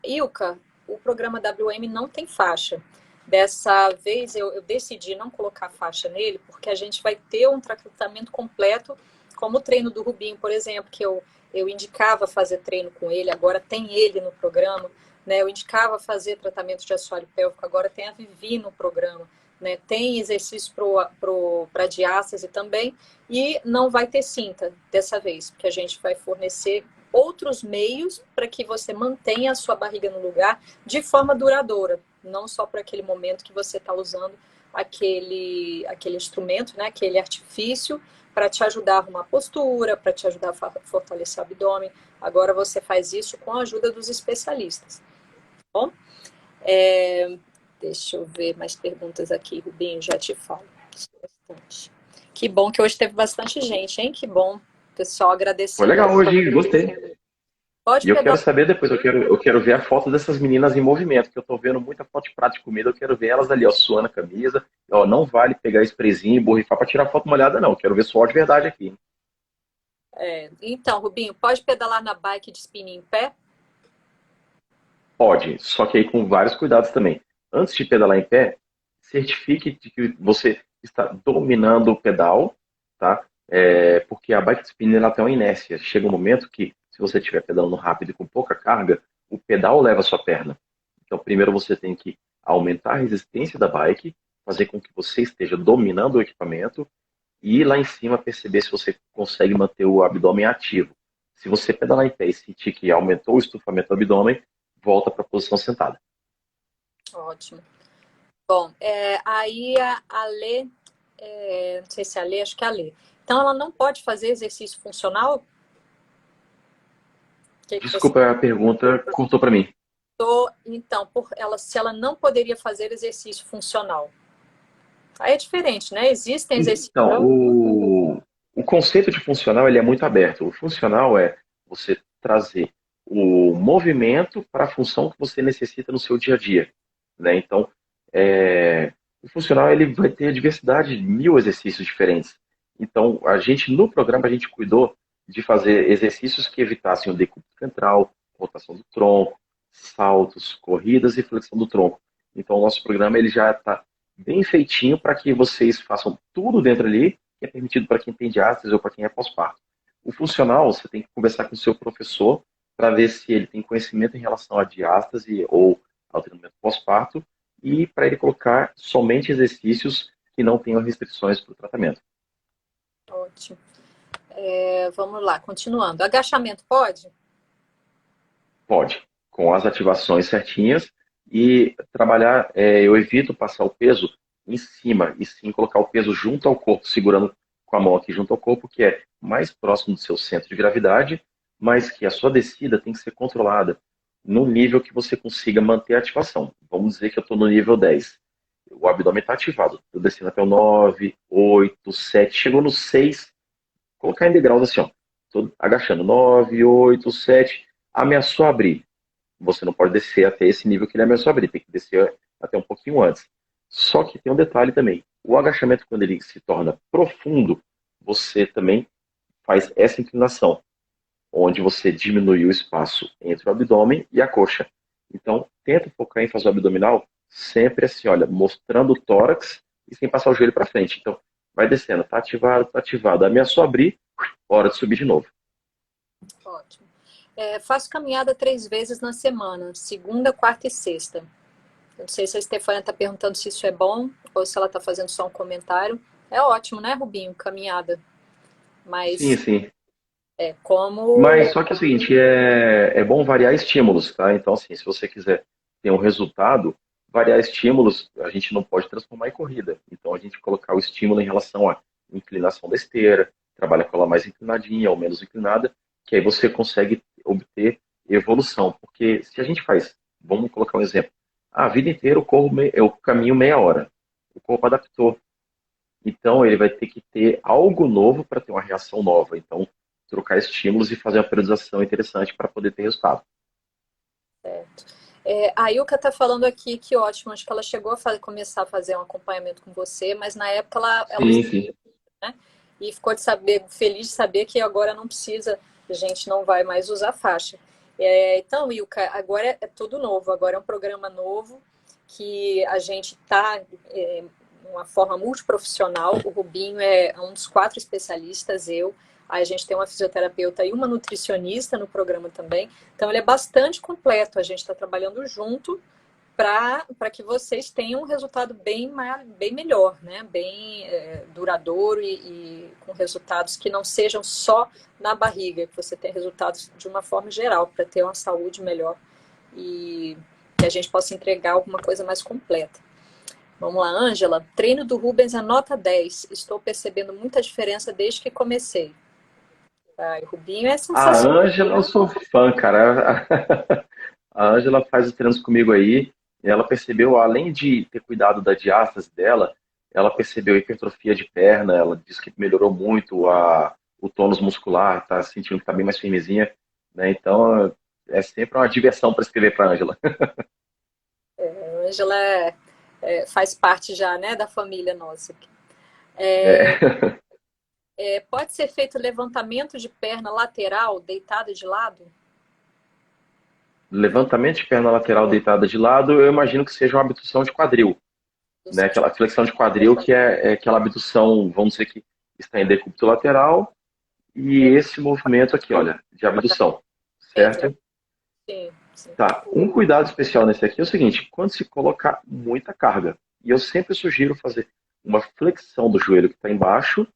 Ilka, o programa WM não tem faixa. Dessa vez eu decidi não colocar faixa nele, porque a gente vai ter um tratamento completo, como o treino do Rubinho, por exemplo, que eu indicava fazer treino com ele, agora tem ele no programa, né? Eu indicava fazer tratamento de assoalho pélvico, agora tem a Vivi no programa, né? Tem exercício para diástase também, e não vai ter cinta dessa vez, porque a gente vai fornecer outros meios para que você mantenha a sua barriga no lugar de forma duradoura, não só para aquele momento que você está usando aquele instrumento, né, aquele artifício, para te ajudar a arrumar postura, para te ajudar a fortalecer o abdômen. Agora você faz isso com a ajuda dos especialistas. Bom, deixa eu ver mais perguntas aqui, Rubinho, já te falo. Bastante. Que bom que hoje teve bastante gente, hein? Que bom. Pessoal, Foi agradecendo. legal hoje, gostei. Pode E eu quero pedalar. saber depois, eu quero ver a foto dessas meninas em movimento, que eu tô vendo muita foto de prato de comida, eu quero ver elas ali, ó, suando a camisa. Ó, não vale pegar sprayzinho e borrifar pra tirar foto molhada, não. Eu quero ver suor de verdade aqui. Então, Rubinho, pode pedalar na bike de spinning em pé? Pode, só que aí com vários cuidados também. Antes de pedalar em pé, certifique de que você está dominando o pedal, tá? Porque a bike spinning ela tem uma inércia. Chega um momento que, se você estiver pedalando rápido e com pouca carga, o pedal leva a sua perna. Então, primeiro você tem que aumentar a resistência da bike, fazer com que você esteja dominando o equipamento e lá em cima perceber se você consegue manter o abdômen ativo. Se você pedalar em pé e sentir que aumentou o estufamento do abdômen, volta para a posição sentada. Ótimo. Bom, aí a Lê, não sei se é a Lê, acho que é a Lê. Então, ela não pode fazer exercício funcional? Que você Desculpa, a pergunta cortou para mim. perguntou? Então, se ela não poderia fazer exercício funcional. Aí é diferente, né? Existem exercícios. Então, o conceito de funcional ele é muito aberto. O funcional é você trazer o movimento para a função que você necessita no seu dia a dia, né? Então, o funcional ele vai ter diversidade de 1.000 exercícios diferentes. Então, no programa, a gente cuidou de fazer exercícios que evitassem o decúbito ventral, rotação do tronco, saltos, corridas e flexão do tronco. Então, o nosso programa ele já está bem feitinho para que vocês façam tudo dentro ali, que é permitido para quem tem diástase ou para quem é pós-parto. O funcional, você tem que conversar com o seu professor para ver se ele tem conhecimento em relação à diástase ou ao treinamento pós-parto e para ele colocar somente exercícios que não tenham restrições para o tratamento. Ótimo. Vamos lá, continuando. Agachamento pode? Pode, com as ativações certinhas e trabalhar, eu evito passar o peso em cima e sim colocar o peso junto ao corpo, segurando com a mão aqui junto ao corpo, que é mais próximo do seu centro de gravidade, mas que a sua descida tem que ser controlada no nível que você consiga manter a ativação. Vamos dizer que eu estou no nível 10. O abdômen está ativado. Estou descendo até o 9, 8, 7, chegou no 6, colocar em degraus assim, ó. Estou agachando 9, 8, 7, ameaçou abrir. Você não pode descer até esse nível que ele ameaçou abrir, tem que descer até um pouquinho antes. Só que tem um detalhe também. O agachamento, quando ele se torna profundo, você também faz essa inclinação, onde você diminui o espaço entre o abdômen e a coxa. Então, tenta focar em fazer o abdominal sempre assim, olha, mostrando o tórax e sem passar o joelho para frente. Então, vai descendo, tá ativado, tá ativado. Ameaçou abrir, hora de subir de novo. Ótimo. Faço caminhada 3 vezes na semana, segunda, quarta e sexta. Eu não sei se a Estefânia está perguntando se isso é bom ou se ela está fazendo só um comentário. É ótimo, né, Rubinho? Caminhada. Sim, Mas sim. como. Mas só que é o seguinte, é bom variar estímulos, tá? Então, assim, se você quiser ter um resultado, variar estímulos, a gente não pode transformar em corrida. Então, a gente colocar o estímulo em relação à inclinação da esteira, trabalha com ela mais inclinadinha ou menos inclinada, que aí você consegue obter evolução. Porque se a gente faz, vamos colocar um exemplo, a vida inteira eu caminho meia hora. O corpo adaptou. Então, ele vai ter que ter algo novo para ter uma reação nova. Então, trocar estímulos e fazer uma periodização interessante para poder ter resultado. A Ilka está falando aqui que ótimo, acho que ela chegou a começar a fazer um acompanhamento com você, mas na época ela Sim, sim. né? E ficou feliz de saber que agora não precisa, a gente não vai mais usar faixa. Então, Ilka, agora é tudo novo, agora é um programa novo que a gente está uma forma multiprofissional. O Rubinho é um dos 4 especialistas, a gente tem uma fisioterapeuta e uma nutricionista no programa também. Então, ele é bastante completo. A gente está trabalhando junto para que vocês tenham um resultado bem melhor, né? Bem duradouro e com resultados que não sejam só na barriga, que você tenha resultados de uma forma geral, para ter uma saúde melhor e que a gente possa entregar alguma coisa mais completa. Vamos lá, Ângela. Treino do Rubens é nota 10. Estou percebendo muita diferença desde que comecei. O Rubinho é A sensacional. Ângela, eu sou fã, cara. A Ângela faz os treinos comigo aí. E ela percebeu, além de ter cuidado da diástase dela, ela percebeu a hipertrofia de perna. Ela disse que melhorou muito o tônus muscular, tá sentindo que tá bem mais firmezinha, né? Então, é sempre uma diversão para escrever para a Ângela. A Ângela faz parte já, né, da família nossa. É. Pode ser feito levantamento de perna lateral, deitada de lado? Levantamento de perna lateral deitada de lado, eu imagino que seja uma abdução de quadril, né? Aquela flexão de quadril que é aquela abdução, vamos dizer que está em decúbito lateral, e esse movimento aqui, olha, de abdução, certo? Sim, sim. Tá. Um cuidado especial nesse aqui é o seguinte, quando se colocar muita carga, e eu sempre sugiro fazer uma flexão do joelho que está embaixo,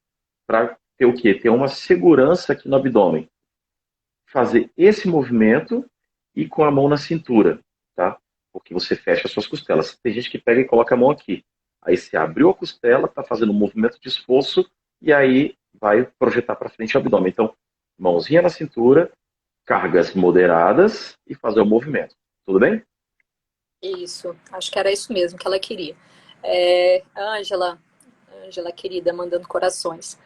para ter o quê? Ter uma segurança aqui no abdômen. Fazer esse movimento e com a mão na cintura, tá? Porque você fecha as suas costelas. Tem gente que pega e coloca a mão aqui. Aí você abriu a costela, está fazendo um movimento de esforço e aí vai projetar para frente o abdômen. Então, mãozinha na cintura, cargas moderadas e fazer o movimento. Tudo bem? Isso, acho que era isso mesmo que ela queria. Ângela, Ângela querida, mandando corações.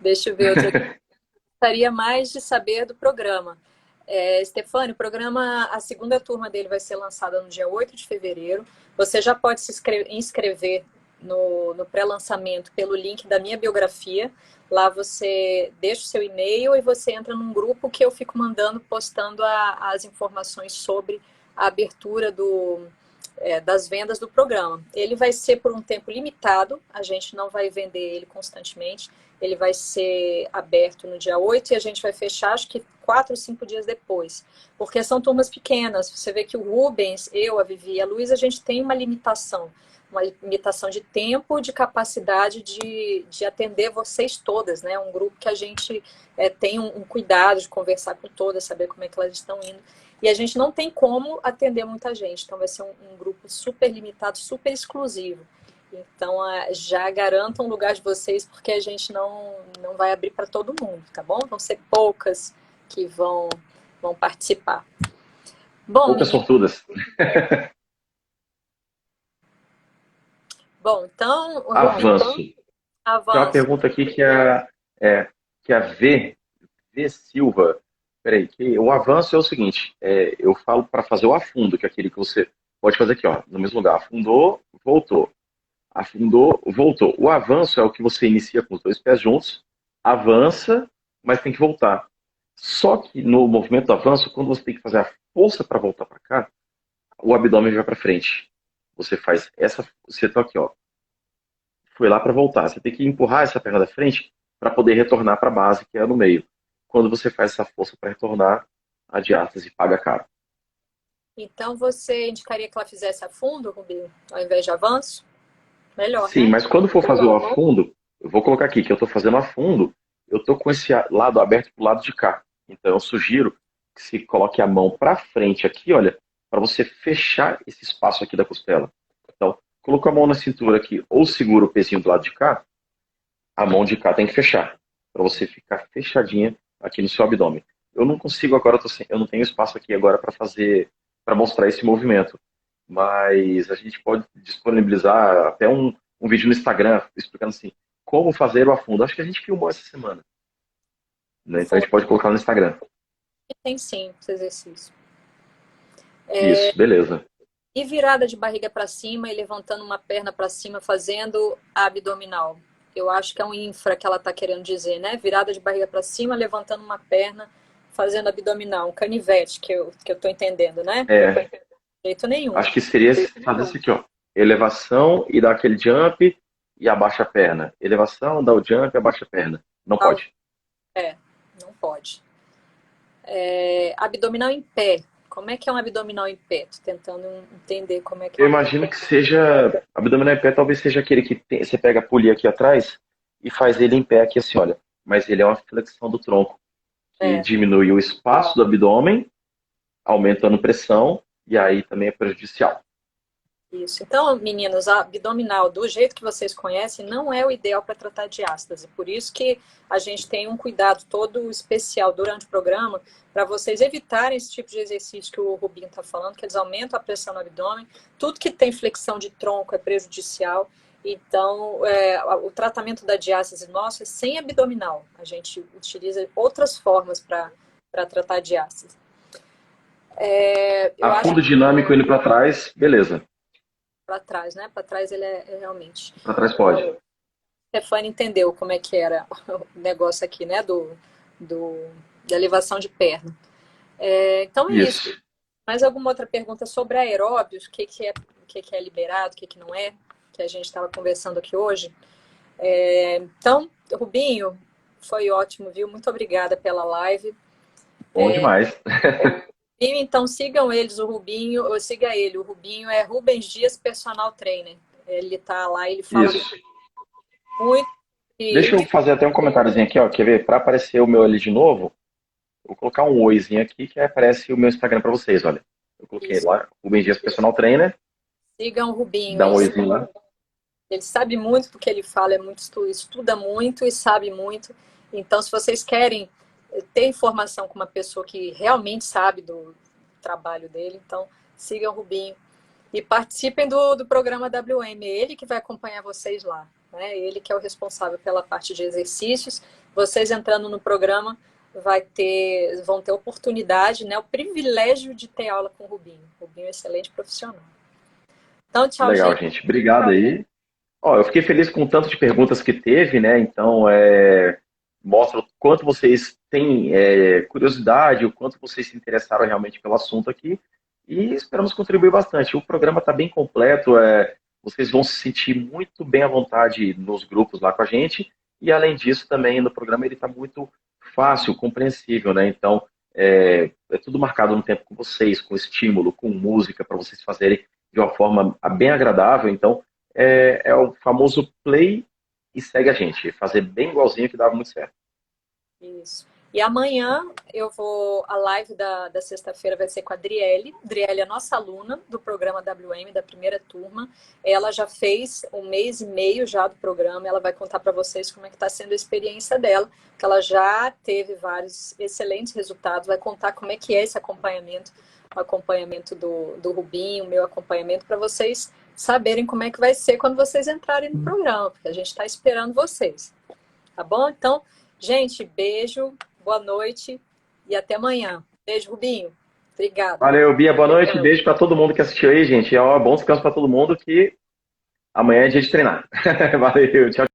Deixa eu ver outra. Gostaria mais de saber do programa. Stefane, o programa, a segunda turma dele vai ser lançada no dia 8 de fevereiro. Você já pode se inscrever no pré-lançamento pelo link da minha biografia. Lá você deixa o seu e-mail e você entra num grupo que eu fico mandando, postando as informações sobre a abertura das vendas do programa. Ele vai ser por um tempo limitado, a gente não vai vender ele constantemente. Ele vai ser aberto no dia 8 e a gente vai fechar, acho que 4 ou 5 dias depois. Porque são turmas pequenas. Você vê que o Rubens, eu, a Vivi e a Luísa, a gente tem uma limitação de tempo, de capacidade de atender vocês todas, né? Um grupo que a gente tem um cuidado de conversar com todas, saber como é que elas estão indo. E a gente não tem como atender muita gente. Então vai ser um grupo super limitado, super exclusivo. Então, já garantam o lugar de vocês, porque a gente não vai abrir para todo mundo, tá bom? Vão ser poucas que vão participar. Bom, Poucas sortudas. Bom, então, Avanço. Tem uma pergunta aqui que a V Silva. Peraí, que o avanço é o seguinte: eu falo para fazer o afundo, que é aquele que você pode fazer aqui, ó, no mesmo lugar. Afundou, voltou. Afundou, voltou. O avanço é o que você inicia com os dois pés juntos, avança, mas tem que voltar. Só que no movimento do avanço, quando você tem que fazer a força para voltar para cá, o abdômen vai para frente. Você faz essa, você tá aqui, ó, foi lá para voltar. Você tem que empurrar essa perna da frente para poder retornar para a base, que é no meio. Quando você faz essa força para retornar, a diástase paga caro. Então, você indicaria que ela fizesse afundo, Rubinho, ao invés de avanço? Melhor, Sim, né? mas quando for fazer o afundo, eu vou colocar aqui que eu estou fazendo afundo, eu estou com esse lado aberto para o lado de cá. Então eu sugiro que se coloque a mão para frente aqui, olha, para você fechar esse espaço aqui da costela. Então, colocou a mão na cintura aqui, ou segura o pezinho do lado de cá, a mão de cá tem que fechar, para você ficar fechadinha aqui no seu abdômen. Eu não consigo agora, eu não tenho espaço aqui agora para fazer, para mostrar esse movimento, mas a gente pode disponibilizar até um vídeo no Instagram explicando assim, como fazer o afundo. Acho que a gente filmou essa semana, né? Então a gente pode colocar no Instagram. Tem sim, esse exercício. Isso, beleza. E virada de barriga para cima e levantando uma perna para cima, fazendo abdominal. Eu acho que é um infra que ela está querendo dizer, né? Virada de barriga para cima, levantando uma perna, fazendo abdominal. Um canivete, que eu tô entendendo, né? É, De jeito nenhum. acho que seria fazer isso aqui, ó. Elevação e dar aquele jump e abaixa a perna. Elevação, dá o jump e abaixa a perna. Não pode. Não pode. Abdominal em pé. Como é que é um abdominal em pé? Tô tentando entender como é que é Eu um imagino que seja. Abdominal em pé talvez seja aquele que você pega a polia aqui atrás e faz ele em pé aqui assim, olha. Mas ele é uma flexão do tronco, que diminui o espaço do abdômen, aumentando pressão, e aí também é prejudicial. Isso. Então, meninos, a abdominal, do jeito que vocês conhecem, não é o ideal para tratar diástase. Por isso que a gente tem um cuidado todo especial durante o programa para vocês evitarem esse tipo de exercício que o Rubinho está falando, que eles aumentam a pressão no abdômen. Tudo que tem flexão de tronco é prejudicial. Então, o tratamento da diástase nosso é sem abdominal. A gente utiliza outras formas para tratar a diástase. Eu acho Afundo dinâmico indo para trás, beleza. para trás, né? Para trás ele é realmente. Para trás pode. A Stefane entendeu como é que era o negócio aqui, né? Da elevação de perna. Então é isso. Mais alguma outra pergunta sobre aeróbios? O que é liberado, o que não é? Que a gente estava conversando aqui hoje. Então, Rubinho, foi ótimo, viu? Muito obrigada pela live. Bom demais. Então sigam eles, o Rubinho, ou siga ele. O Rubinho é Rubens Dias Personal Trainer. Ele tá lá, ele fala muito. Deixa eu fazer até um comentáriozinho aqui, ó. Quer ver? Para aparecer o meu ali de novo, eu vou colocar um oizinho aqui que aparece o meu Instagram para vocês, olha. Eu coloquei lá, Rubens Dias Personal Trainer. Sigam o Rubinho. Dá um oizinho lá. Ele sabe muito do que ele fala, estuda muito e sabe muito. Então, se vocês querem ter informação com uma pessoa que realmente sabe do trabalho dele, então sigam o Rubinho. E participem do programa WM. Ele que vai acompanhar vocês lá. né? Ele que é o responsável pela parte de exercícios. Vocês entrando no programa vão ter oportunidade, né? O privilégio de ter aula com o Rubinho. O Rubinho é um excelente profissional. Então, tchau, Legal, gente. gente. Obrigado aí. Ó, eu fiquei feliz com o tanto de perguntas que teve, né? Então, mostra o quanto vocês têm curiosidade, o quanto vocês se interessaram realmente pelo assunto aqui. E esperamos contribuir bastante. O programa está bem completo, vocês vão se sentir muito bem à vontade nos grupos lá com a gente. E, além disso, também no programa ele está muito fácil, compreensível, né? Então, é tudo marcado no tempo com vocês, com estímulo, com música, para vocês fazerem de uma forma bem agradável. Então, é o famoso play e segue a gente. Fazer bem igualzinho que dava muito certo. Isso. E amanhã a live da sexta-feira vai ser com a Adriele. Adriele é nossa aluna do programa WM, da primeira turma. Ela já fez 1 mês e meio já do programa. Ela vai contar para vocês como é que está sendo a experiência dela, que ela já teve vários excelentes resultados. Vai contar como é que é esse acompanhamento, o acompanhamento do Rubinho, o meu acompanhamento, para vocês saberem como é que vai ser quando vocês entrarem no programa, porque a gente está esperando vocês. Tá bom? Então, gente, beijo, boa noite e até amanhã. Beijo, Rubinho. Obrigada. Valeu, Bia. Boa noite. Beijo para todo mundo que assistiu aí, gente. Bom descanso para todo mundo que amanhã é dia de treinar. Valeu. Tchau.